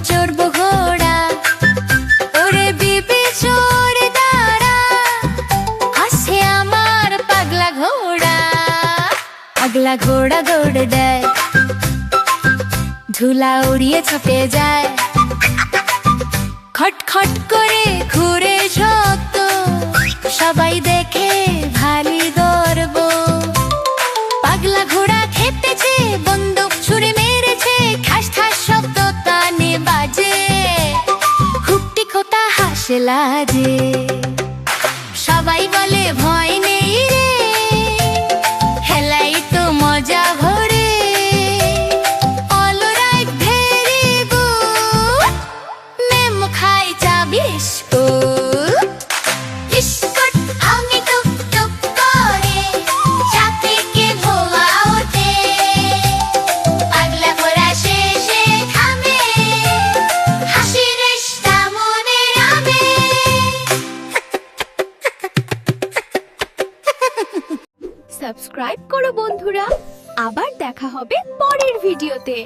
চড়বো ঘোড়া, ওরে বিবি চোর দাঁড়া, হাসে আমার পাগলা ঘোড়া। পাগলা ঘোড়া দৌড় দেয়, ধুলা উড়িয়ে ছপে যায়, খটখট করে ঘুরে শক্ত, সবাই দেখে ভারী গর্ব। পাগলা ঘোড়া খেপেছে, বন্দুক ছুড়ে মেরেছে, ঠাস ঠাস শব্দ কানে বাজে, খুঁটি খোঁটা হাসে লাজে। সবাই বলে ভয় নেই রে, খেলাই তো মজা ভরে। সাবস্ক্রাইব করো বন্ধুরা, আবার দেখা হবে পরের ভিডিওতে।